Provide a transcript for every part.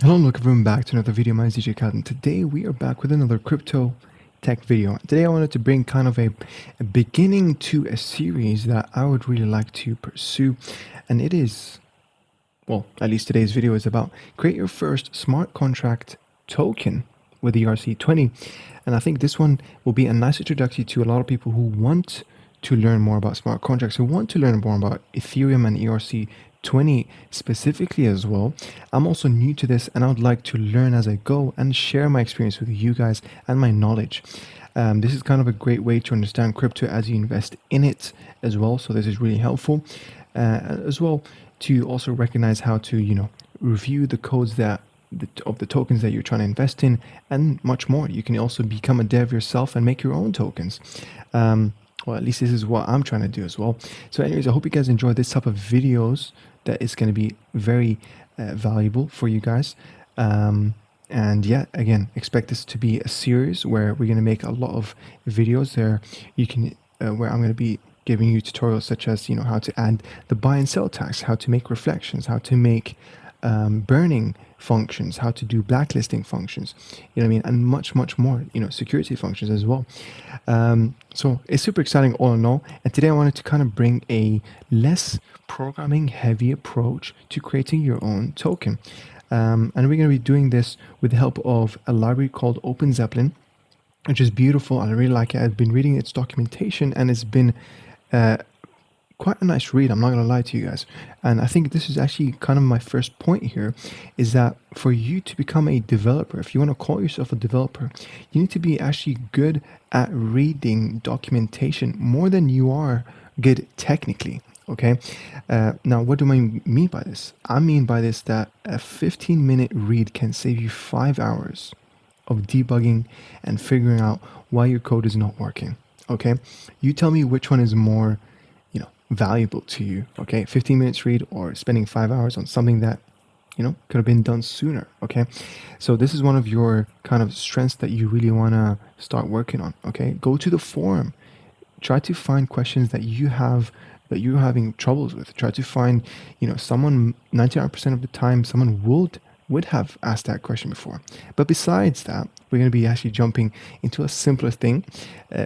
Hello and welcome back to another video. My name is DJ Khaled, and today we are back with another crypto tech video. Today I wanted to bring kind of a beginning to a series that I would really like to pursue, and it is, well, at least today's video is about create your first smart contract token with ERC20. And I think this one will be a nice introduction to a lot of people who want to learn more about smart contracts, who want to learn more about Ethereum and ERC20 specifically as well. I'm also new to this and I would like to learn as I go and share my experience with you guys and my knowledge. This is kind of a great way to understand crypto as you invest in it as well. So this is really helpful as well to also recognize how to, review the codes of the tokens that you're trying to invest in and much more. You can also become a dev yourself and make your own tokens. Well, at least this is what I'm trying to do as well. So anyways, I hope you guys enjoy this type of videos that is going to be very valuable for you guys. And yeah, again, expect this to be a series where we're going to make a lot of videos there. You can, where I'm going to be giving you tutorials such as, how to add the buy and sell tags, how to make reflections, how to make burning functions, how to do blacklisting functions, and much more, security functions as well. So it's super exciting all in all. And today I wanted to kind of bring a less programming heavy approach to creating your own token. And we're going to be doing this with the help of a library called OpenZeppelin, which is beautiful. I really like it. I've been reading its documentation and it's been quite a nice read. I'm not going to lie to you guys. And I think this is actually kind of my first point here, is that for you to become a developer, if you want to call yourself a developer, you need to be actually good at reading documentation more than you are good technically. Okay. Now, what do I mean by this? I mean by this that a 15-minute read can save you 5 hours of debugging and figuring out why your code is not working. Okay. You tell me which one is more valuable to you. Okay, 15 minutes read or spending 5 hours on something that could have been done sooner. Okay, so this is one of your kind of strengths that you really want to start working on. Okay, go to the forum, try to find questions that you have that you're having troubles with. Try to find someone, 99% of the time someone would have asked that question before. But besides that, we're going to be actually jumping into a simpler thing,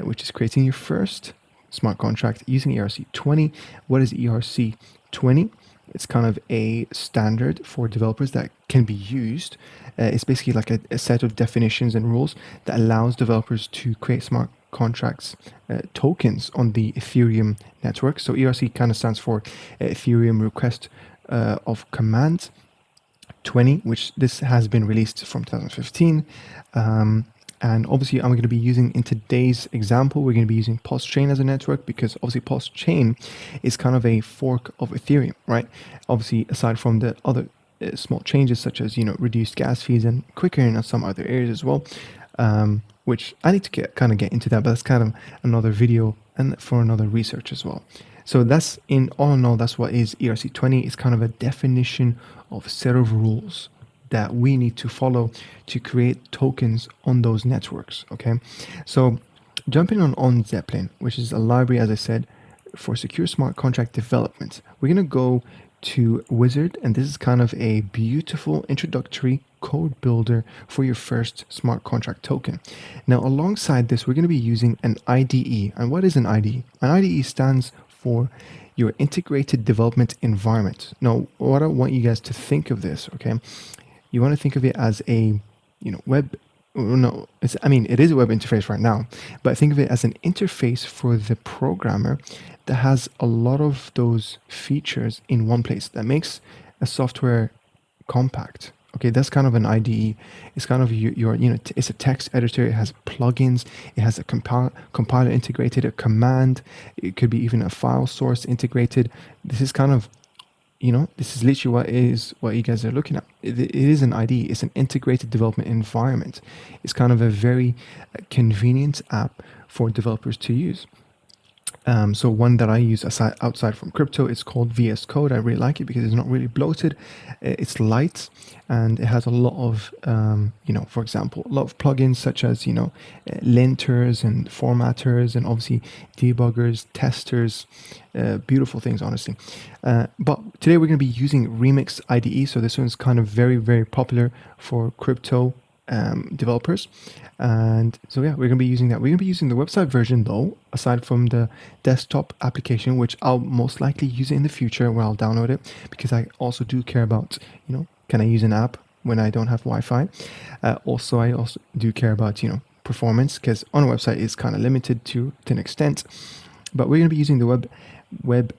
which is creating your first smart contract using ERC20. What is ERC20? It's kind of a standard for developers that can be used. It's basically like a set of definitions and rules that allows developers to create smart contracts tokens on the Ethereum network. So ERC kind of stands for Ethereum Request of Command 20, which this has been released from 2015. And obviously, I'm going to be using, in today's example, we're going to be using PulseChain as a network, because obviously PulseChain is kind of a fork of Ethereum, right? Obviously, aside from the other small changes such as, reduced gas fees and quicker in some other areas as well, which I need to get into that, but that's kind of another video and for another research as well. So that's all in all, that's what is ERC20. It's kind of a definition of a set of rules that we need to follow to create tokens on those networks. Okay, so jumping on Zeppelin, which is a library, as I said, for secure smart contract development, we're gonna go to Wizard, and this is kind of a beautiful introductory code builder for your first smart contract token. Now, alongside this, we're going to be using an IDE. And what is an IDE? An IDE stands for your integrated development environment. Now, what I want you guys to think of this, okay? You want to think of it as a, web. No, it is a web interface right now, but think of it as an interface for the programmer that has a lot of those features in one place that makes a software compact. Okay, that's kind of an IDE. It's kind of it's a text editor. It has plugins. It has a compiler integrated, a command. It could be even a file source integrated. This is kind of this is literally what you guys are looking at. It is an IDE. It's an integrated development environment. It's kind of a very convenient app for developers to use. So one that I use outside from crypto, it's called VS Code. I really like it because it's not really bloated. It's light and it has a lot of, for example, a lot of plugins such as, linters and formatters and obviously debuggers, testers, beautiful things, honestly. But today we're going to be using Remix IDE. So this one's kind of very, very popular for crypto developers. And so yeah, we're going to be using that. We're going to be using the website version though, aside from the desktop application, which I'll most likely use it in the future where I'll download it, because I also do care about, can I use an app when I don't have Wi-Fi? I also do care about, performance, because on a website it's kind of limited to an extent. But we're going to be using the web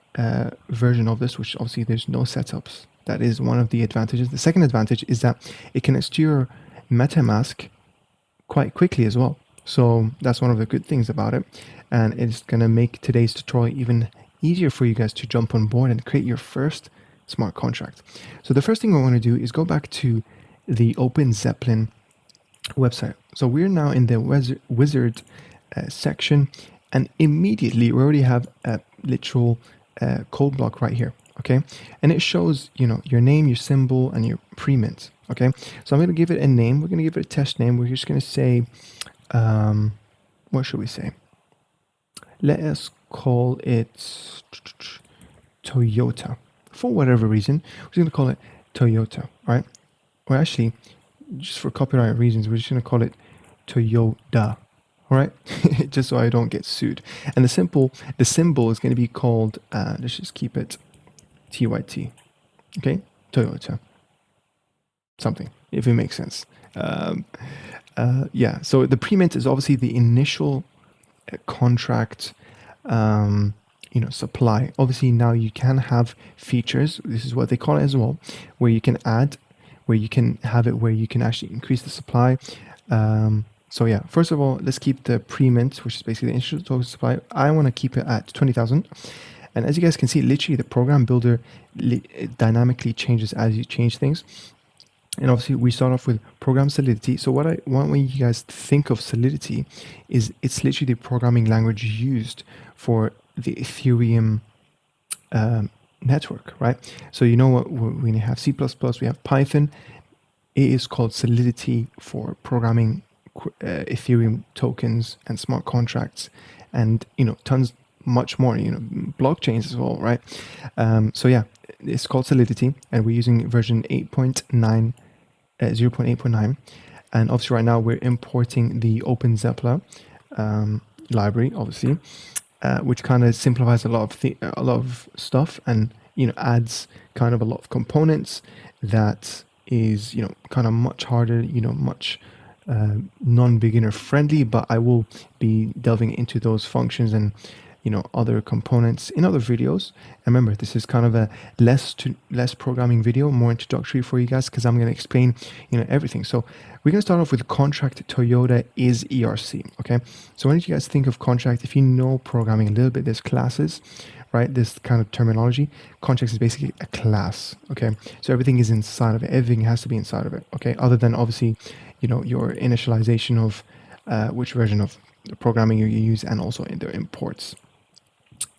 version of this, which obviously there's no setups. That is one of the advantages. The second advantage is that it connects to your MetaMask quite quickly as well. So that's one of the good things about it. And it's going to make today's tutorial even easier for you guys to jump on board and create your first smart contract. So the first thing I want to do is go back to the OpenZeppelin website. So we're now in the wizard section, and immediately we already have a literal code block right here. Okay. And it shows, your name, your symbol, and your pre-mint. Okay, so I'm going to give it a name. We're going to give it a test name. We're just going to say, what should we say? Let us call it Toyota. For whatever reason, we're just going to call it Toyota, right? Or actually, just for copyright reasons, we're just going to call it Toyota, all right? Just so I don't get sued. And the symbol is going to be called, let's just keep it TYT, okay? Toyota. Something, if it makes sense. Yeah, so the pre-mint is obviously the initial contract, supply. Obviously now you can have features, this is what they call it as well, where you can add, where you can have it where you can actually increase the supply. So yeah, first of all, let's keep the pre-mint, which is basically the initial token supply. I want to keep it at 20,000. And as you guys can see, literally the program builder dynamically changes as you change things. And obviously we start off with program Solidity. So what I want when you guys think of Solidity is it's literally the programming language used for the Ethereum network, right? So you know what, we have C++, we have Python. It is called Solidity for programming Ethereum tokens and smart contracts and, tons much more, blockchains as well, right? So yeah, it's called Solidity and we're using version 8.9. 0.8.9, and obviously right now we're importing the OpenZeppelin library, obviously, which kind of simplifies a lot of stuff and adds kind of a lot of components that is kind of much harder, much non-beginner friendly. But I will be delving into those functions and other components in other videos. And remember, this is kind of a less programming video, more introductory for you guys, because I'm going to explain everything. So we're going to start off with contract Toyota is ERC. Okay, so when you guys think of contract, if you know programming a little bit, there's classes, right? This kind of terminology. Contract is basically a class. Okay, so everything is inside of it. Everything has to be inside of it. Okay, other than obviously your initialization of which version of programming you use, and also in the imports.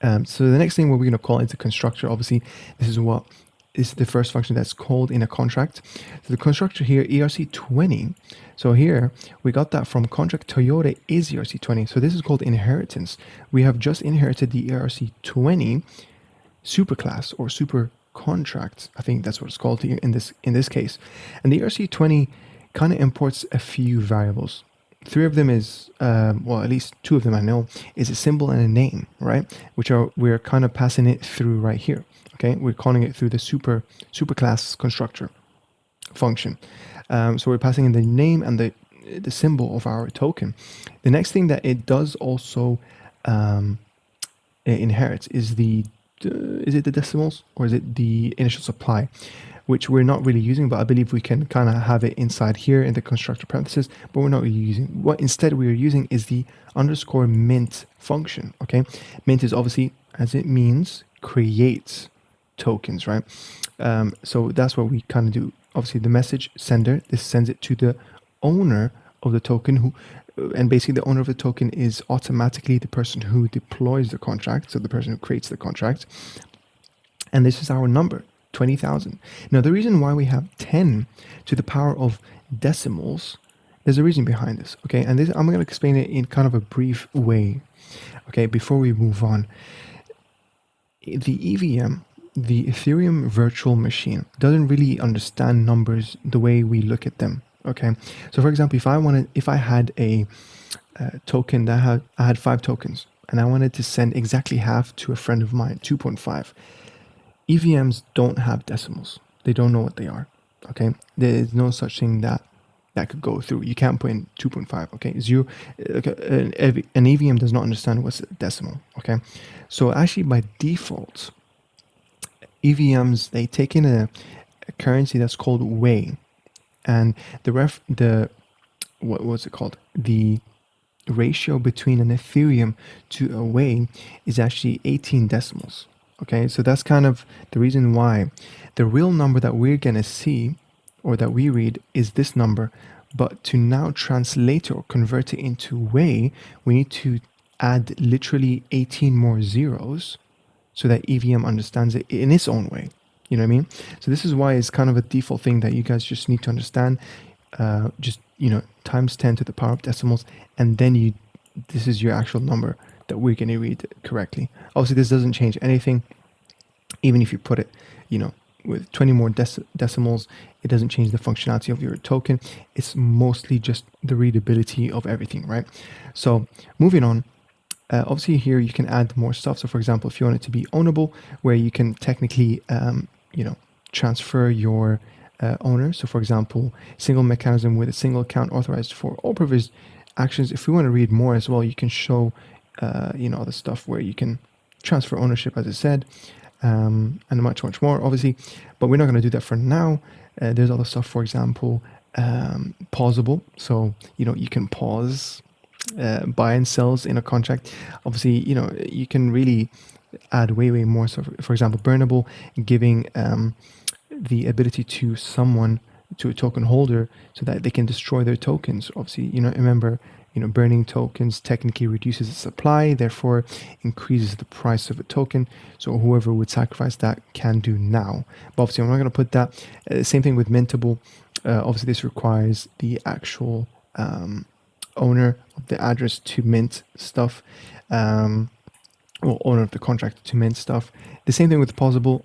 So the next thing, what we're going to call is the constructor. Obviously, this is the first function that's called in a contract. So the constructor here, ERC20. So here we got that from contract Toyota is ERC20. So this is called inheritance. We have just inherited the ERC20 superclass or super contract. I think that's what it's called here in this case. And the ERC20 kind of imports a few variables. Three of them is, well, at least two of them I know, is a symbol and a name, right? We're kind of passing it through right here. Okay, we're calling it through the superclass constructor function. So we're passing in the name and the symbol of our token. The next thing that it does also inherits is is it the decimals or is it the initial supply, which we're not really using, but I believe we can kind of have it inside here in the constructor parentheses, but we're not really using. What instead we are using is the underscore mint function, okay? Mint is obviously, as it means, create tokens, right? So that's what we kind of do. Obviously the message sender, this sends it to the owner of the token, and basically the owner of the token is automatically the person who deploys the contract, so the person who creates the contract. And this is our number, 20,000. Now, the reason why we have 10 to the power of decimals, there's a reason behind this, okay? And this, I'm going to explain it in kind of a brief way, okay, before we move on. The EVM, the Ethereum virtual machine, doesn't really understand numbers the way we look at them, okay? So for example, if I had a token that I had 5 tokens and I wanted to send exactly half to a friend of mine, 2.5, EVMs don't have decimals. They don't know what they are, okay? There is no such thing that could go through. You can't put in 2.5, okay? An EVM does not understand what's a decimal, okay? So actually by default, EVMs, they take in a currency that's called Wei, and what's it called? The ratio between an Ethereum to a Wei is actually 18 decimals. Okay, so that's kind of the reason why the real number that we're gonna see or that we read is this number, but to now translate or convert it into Wei, we need to add literally 18 more zeros so that EVM understands it in its own way. You know what I mean? So this is why it's kind of a default thing that you guys just need to understand. Just, times 10 to the power of decimals, and then this is your actual number that we're going to read correctly. Obviously, this doesn't change anything. Even if you put it, with 20 more decimals, it doesn't change the functionality of your token. It's mostly just the readability of everything, right? So moving on, obviously here you can add more stuff. So for example, if you want it to be ownable, where you can technically, transfer your owner. So for example, single mechanism with a single account authorized for all provisioned actions. If we want to read more as well, you can show other stuff where you can transfer ownership, as I said, and much more, obviously, but we're not going to do that for now. There's other stuff, for example, pausable. So, you can pause buy and sells in a contract. Obviously, you can really add way more. So, for example, burnable, giving the ability to someone, to a token holder, so that they can destroy their tokens. Obviously, remember, burning tokens technically reduces the supply, therefore increases the price of a token. So whoever would sacrifice that can do now. But obviously, I'm not going to put that. Same thing with mintable. Obviously, this requires the actual owner of the address to mint stuff, or owner of the contract to mint stuff. The same thing with pausable.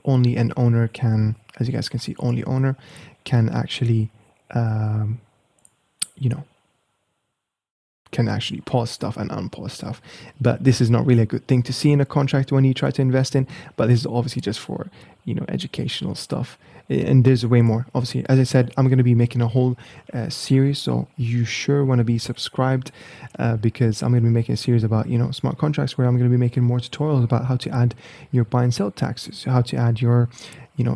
Only an owner can, as you guys can see, only owner can actually, can actually pause stuff and unpause stuff. But this is not really a good thing to see in a contract when you try to invest in, but this is obviously just for, educational stuff. And there's way more. Obviously, as I said, I'm going to be making a whole series, so you sure want to be subscribed, because I'm going to be making a series about, smart contracts, where I'm going to be making more tutorials about how to add your buy and sell taxes, how to add your,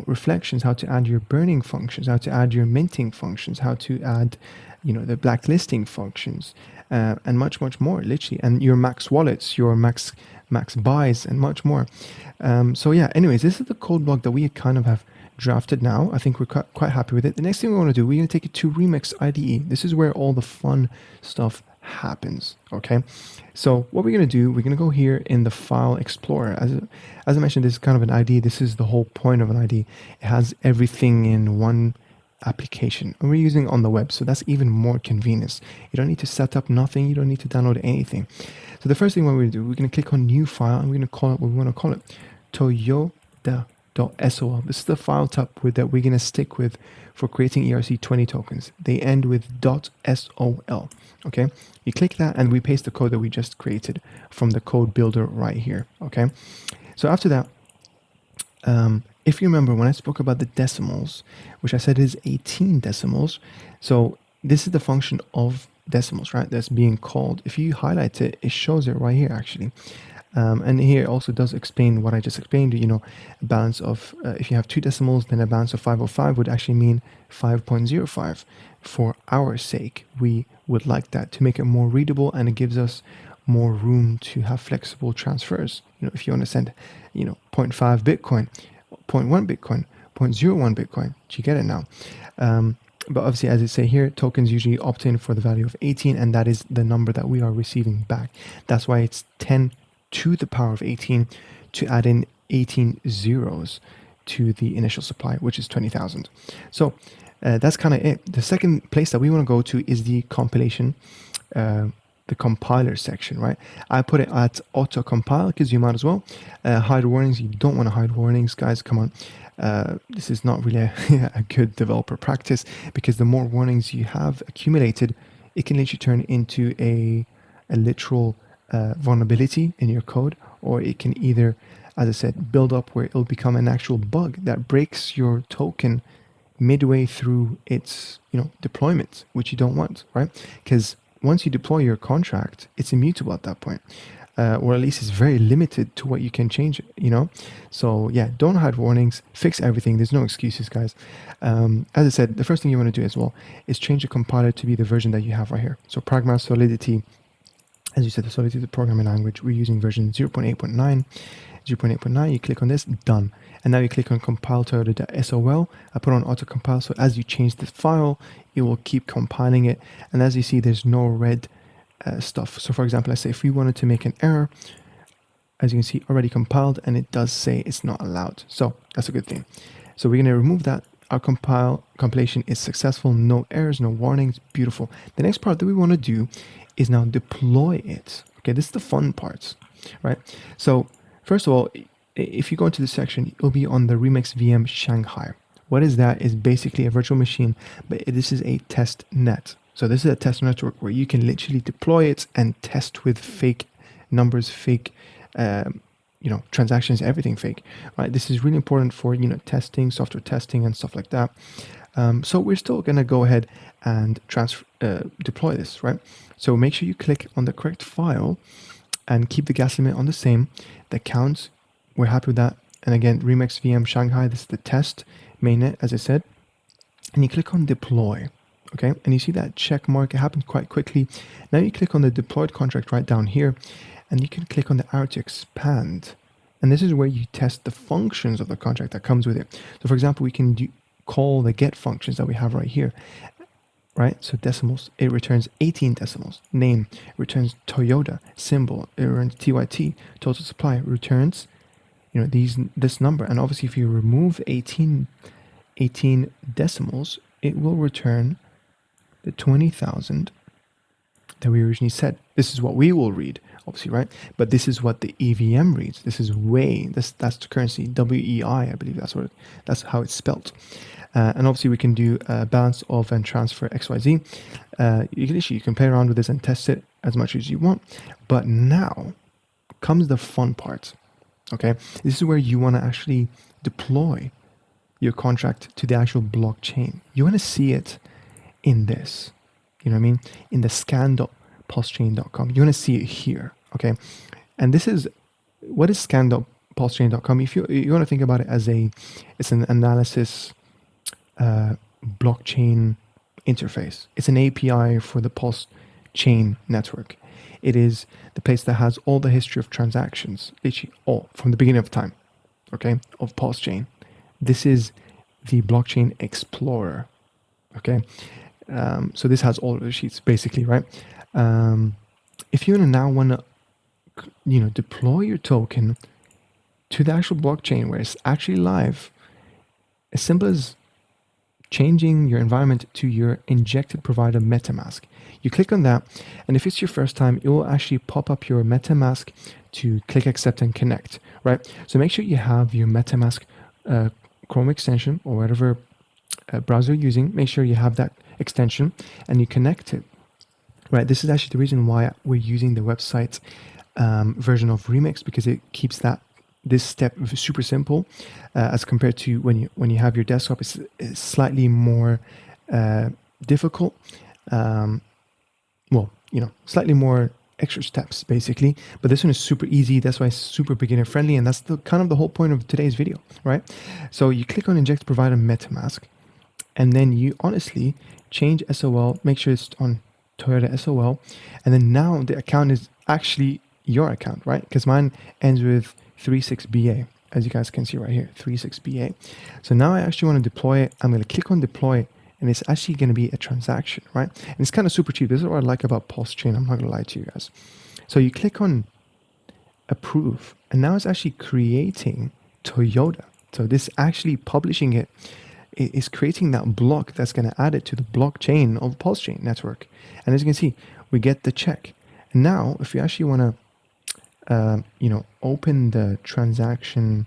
reflections, how to add your burning functions, how to add your minting functions, how to add, the blacklisting functions, and much more, literally, and your max wallets, your max buys, and much more. So yeah, anyways, this is the code block that we kind of have drafted now. I think we're quite happy with it. The next thing we want to do, we're going to take it to Remix IDE. This is where all the fun stuff happens. Okay, so what we're going to do, we're going to go here in the File Explorer. As I mentioned, this is kind of an IDE. This is the whole point of an IDE. It has everything in one application, and we're using on the web, so that's even more convenience. You don't need to set up nothing, you don't need to download anything. So the first thing we're going to do, we're going to click on new file, and we're going to call it what we want to call it, toyoda.sol. This is the file type that we're going to stick with for creating ERC20 tokens. They end with .sol. Okay, you click that, and we paste the code that we just created from the code builder right here. Okay, so after that, if you remember when I spoke about the decimals, which I said is 18 decimals, so this is the function of decimals, right? That's being called. If you highlight it, it shows it right here, actually. And here it also does explain what I just explained. A balance of, if you have 2 decimals, then a balance of 505 would actually mean 5.05. For our sake, we would like that to make it more readable, and it gives us more room to have flexible transfers. If you want to send, 0.5 Bitcoin, 0.1 Bitcoin, 0.01 Bitcoin, do you get it now? But obviously, as it say here, tokens usually opt in for the value of 18, and that is the number that we are receiving back. That's why it's 10 to the power of 18 to add in 18 zeros to the initial supply, which is 20,000. So that's kind of it. The second place that we want to go to is the compilation, the compiler section, right? I put it at auto compile because you might as well hide warnings. You don't want to hide warnings, guys. Come on. This is not really a good developer practice, because the more warnings you have accumulated, it can literally turn into a literal vulnerability in your code, or it can either, as I said, build up where it'll become an actual bug that breaks your token midway through its deployment, which you don't want, right? Because once you deploy your contract, it's immutable at that point. Or at least it's very limited to what you can change, So yeah, don't hide warnings, fix everything. There's no excuses, guys. As I said, the first thing you want to do as well is change the compiler to be the version that you have right here. So Pragma Solidity, as you said, the Solidity programming language, we're using version 0.8.9. 0.8.9, you click on this, done. And now you click on compile Toyota.sol. I put on auto compile, so as you change the file, it will keep compiling it. And as you see, there's no red stuff. So for example, let's say if we wanted to make an error, as you can see, already compiled, and it does say it's not allowed. So that's a good thing. So we're going to remove that. Our compilation is successful. No errors, no warnings. Beautiful. The next part that we want to do is now deploy it. Okay, this is the fun part, right? So first of all, if you go into this section, it'll be on the Remix VM Shanghai. What is that? Is basically a virtual machine, but this is a test net. So this is a test network where you can literally deploy it and test with fake numbers, fake, transactions, everything fake, right? This is really important for, testing, software testing and stuff like that. So we're still going to go ahead and deploy this, right? So make sure you click on the correct file and keep the gas limit on the same. The counts, we're happy with that. And again, Remix VM Shanghai, this is the test mainnet, as I said. And you click on deploy. Okay, and you see that check mark, it happened quite quickly. Now you click on the deployed contract right down here, and you can click on the arrow to expand. And this is where you test the functions of the contract that comes with it. So for example, we can call the get functions that we have right here, right? So decimals, it returns 18 decimals. Name returns Toyota. Symbol, it returns TYT. Total supply returns, this number. And obviously if you remove 18 decimals, it will return the 20,000 that we originally said. This is what we will read, obviously, right? But this is what the EVM reads. This is that's the currency, WEI, I believe that's how it's spelt. And obviously we can do balance of and transfer XYZ. You can play around with this and test it as much as you want. But now comes the fun part, okay? This is where you want to actually deploy your contract to the actual blockchain. You want to see it in this, in the scan.pulsechain.com. You want to see it here, okay? And this is, what is scan.pulsechain.com? If you want to think about it as it's an analysis blockchain interface. It's an API for the PulseChain network. It is the place that has all the history of transactions, literally all from the beginning of time, okay, of PulseChain. This is the blockchain explorer, okay? So this has all of the sheets basically, right? If you now want to, deploy your token to the actual blockchain where it's actually live, as simple as changing your environment to your injected provider MetaMask. You click on that, and if it's your first time, it will actually pop up your MetaMask to click accept and connect, right? So make sure you have your MetaMask Chrome extension or whatever browser you're using. Make sure you have that extension and you connect it, right? This is actually the reason why we're using the website version of Remix, because it keeps this step super simple as compared to when you have your desktop. It's slightly more difficult, slightly more extra steps basically, but this one is super easy. That's why it's super beginner friendly, and that's the whole point of today's video, right? So you click on inject provider MetaMask, and then you honestly change SOL, make sure it's on Toyota SOL, and then now the account is actually your account, right? Because mine ends with 36BA, as you guys can see right here, 36BA. So now I actually want to deploy it. I'm going to click on deploy, and it's actually going to be a transaction, right? And it's kind of super cheap. This is what I like about PulseChain. I'm not going to lie to you guys. So you click on approve, and now it's actually creating Toyota. So this actually publishing it is creating that block that's going to add it to the blockchain of PulseChain network. And as you can see, we get the check. And now, if you actually want to, open the transaction,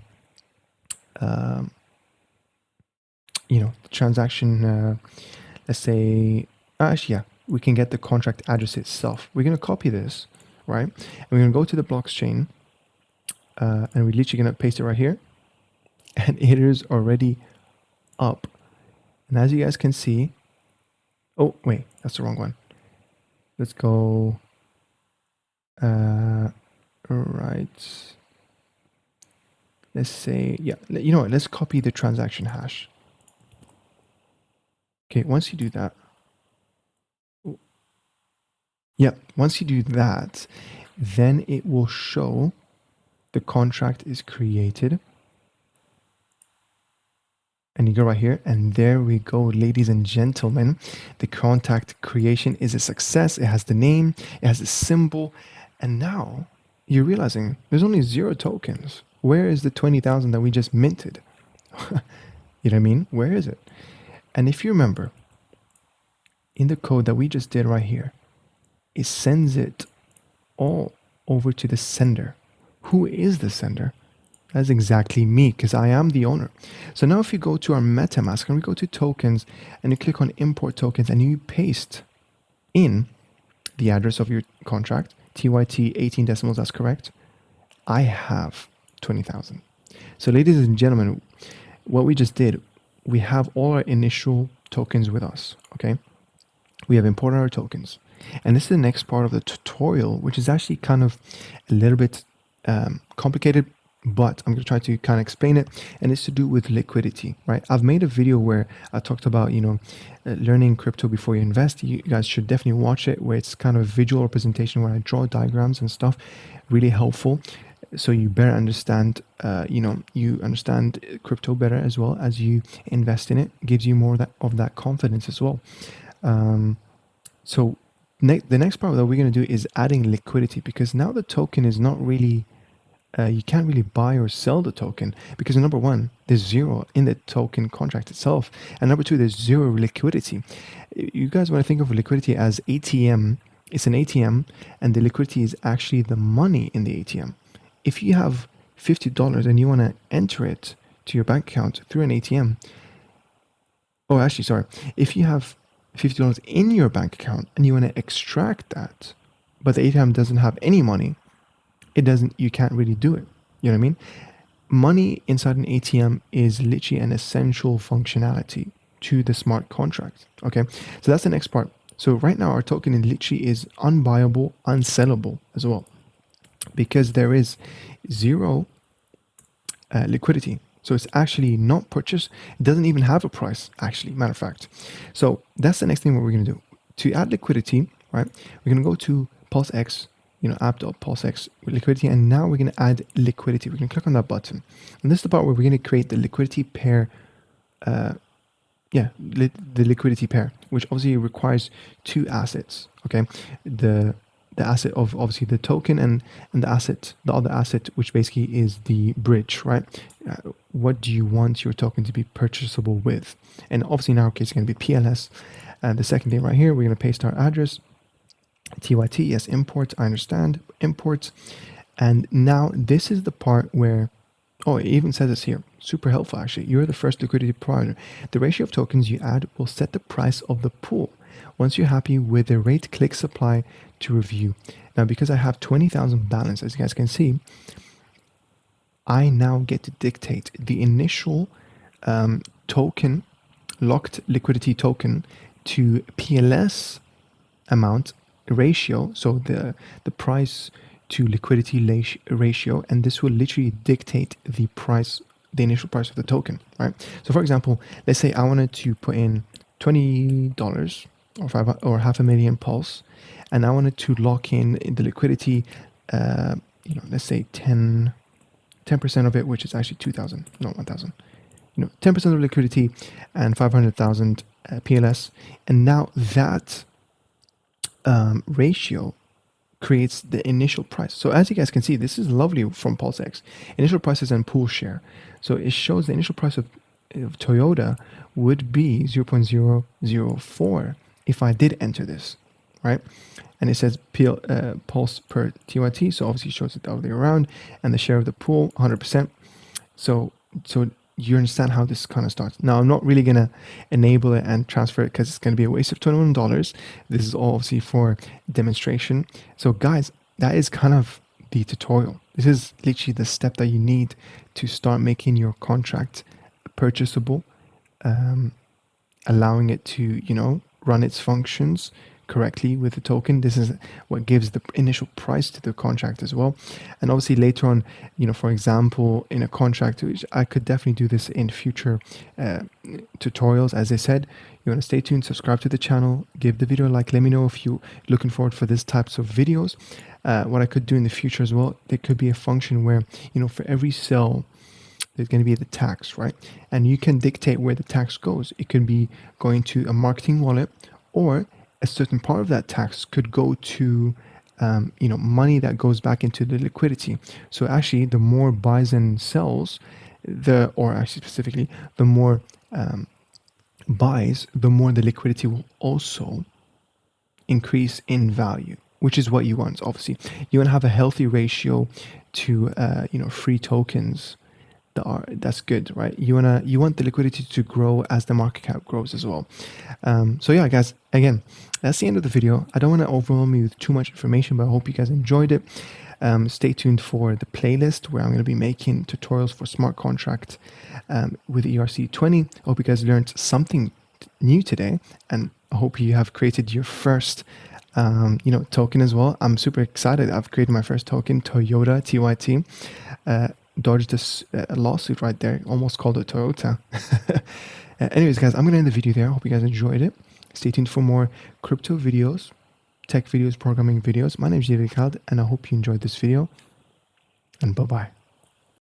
let's say, actually, yeah, we can get the contract address itself. We're going to copy this, right? And we're going to go to the blockchain, and we're literally going to paste it right here. And it is already up. And as you guys can see, oh, wait, that's the wrong one. Let's go, right. Let's say, yeah, you know what? Let's copy the transaction hash. Okay, once you do that, once you do that, then it will show the contract is created. And you go right here, and there we go, ladies and gentlemen. The contract creation is a success. It has the name, it has the symbol, and now you're realizing there's only 0 tokens. Where is the 20,000 that we just minted? You know what I mean? Where is it? And if you remember, in the code that we just did right here, it sends it all over to the sender. Who is the sender? That's exactly me, because I am the owner. So now if you go to our MetaMask and we go to tokens and you click on import tokens and you paste in the address of your contract, TYT 18 decimals, that's correct. I have 20,000. So ladies and gentlemen, what we just did, we have all our initial tokens with us, okay? We have imported our tokens. And this is the next part of the tutorial, which is actually kind of a little bit complicated, but I'm going to try to kind of explain it, and it's to do with liquidity, right? I've made a video where I talked about, learning crypto before you invest. You guys should definitely watch it, where it's kind of a visual representation where I draw diagrams and stuff, really helpful. So you better understand, you understand crypto better as well as you invest in it. Gives you more of that confidence as well. So the next part that we're going to do is adding liquidity, because now the token is not really, you can't really buy or sell the token, because number one, there's 0 in the token contract itself. And number two, there's 0 liquidity. You guys want to think of liquidity as ATM. It's an ATM, and the liquidity is actually the money in the ATM. If you have $50 and you want to enter it to your bank account through an ATM, if you have $50 in your bank account and you want to extract that, but the ATM doesn't have any money, you can't really do it. You know what I mean? Money inside an ATM is literally an essential functionality to the smart contract. Okay, so that's the next part. So right now our token literally is unbuyable, unsellable as well, because there is 0 liquidity. So it's actually not purchased. It doesn't even have a price, actually, matter of fact. So that's the next thing what we're going to do. To add liquidity, right, we're going to go to PulseX, app.pulsex liquidity, and now we're going to add liquidity. We're going to click on that button. And this is the part where we're going to create the liquidity pair, the liquidity pair, which obviously requires 2 assets, okay? The asset of obviously the token and the other asset, which basically is the bridge, right? What do you want your token to be purchasable with? And obviously in our case, it's going to be PLS. And the second thing right here, we're going to paste our address, TYT, yes, import, I understand, import. And now this is the part where, it even says this here, super helpful actually. You're the first liquidity provider. The ratio of tokens you add will set the price of the pool. Once you're happy with the rate, click supply to review. Now, because I have 20,000 balance, as you guys can see, I now get to dictate the initial token, locked liquidity token, to PLS amount ratio. So the price to liquidity ratio, and this will literally dictate the price, the initial price of the token, right? So for example, let's say I wanted to put in $20 or $500,000 Pulse, and I wanted to lock in the liquidity, let's say 10% of it, which is actually 1,000, 10% of liquidity and 500,000 PLS, and now that ratio creates the initial price. So as you guys can see, this is lovely from PulseX. Initial prices and pool share. So it shows the initial price of Toyota would be 0.004 if I did enter this, right? And it says pulse per TYT, so obviously it shows it the other way around, and the share of the pool 100%. So you understand how this kind of starts. Now I'm not really gonna enable it and transfer it because it's gonna be a waste of $21. This is all obviously for demonstration. So guys, that is kind of the tutorial. This is literally the step that you need to start making your contract purchasable, allowing it to, you know, run its functions correctly with the token. This is what gives the initial price to the contract as well. And obviously later on, you know, for example, in a contract, which I could definitely do this in future tutorials. As I said, you want to stay tuned, subscribe to the channel, give the video a like, let me know if you're looking forward for this types of videos. What I could do in the future as well, there could be a function where, you know, for every cell there's going to be the tax, right? And you can dictate where the tax goes. It could be going to a marketing wallet, or a certain part of that tax could go to, you know, money that goes back into the liquidity. So actually, the more buys and sells, or actually specifically, the more buys, the more the liquidity will also increase in value, which is what you want. Obviously, you want to have a healthy ratio to, you know, free tokens. That's good, right? You want the liquidity to grow as the market cap grows as well. So yeah, guys, again, that's the end of the video. I don't want to overwhelm you with too much information, but I hope you guys enjoyed it. Stay tuned for the playlist where I'm going to be making tutorials for smart contract with ERC20. I hope you guys learned something new today, and I hope you have created your first you know, token as well. I'm super excited. I've created my first token, Toyota TYT. Dodged this lawsuit right there, almost called it Toyota. Anyways, guys, I'm gonna end the video there. I hope you guys enjoyed it. Stay tuned for more crypto videos, tech videos, programming videos. My name is David, and I hope you enjoyed this video, and bye-bye.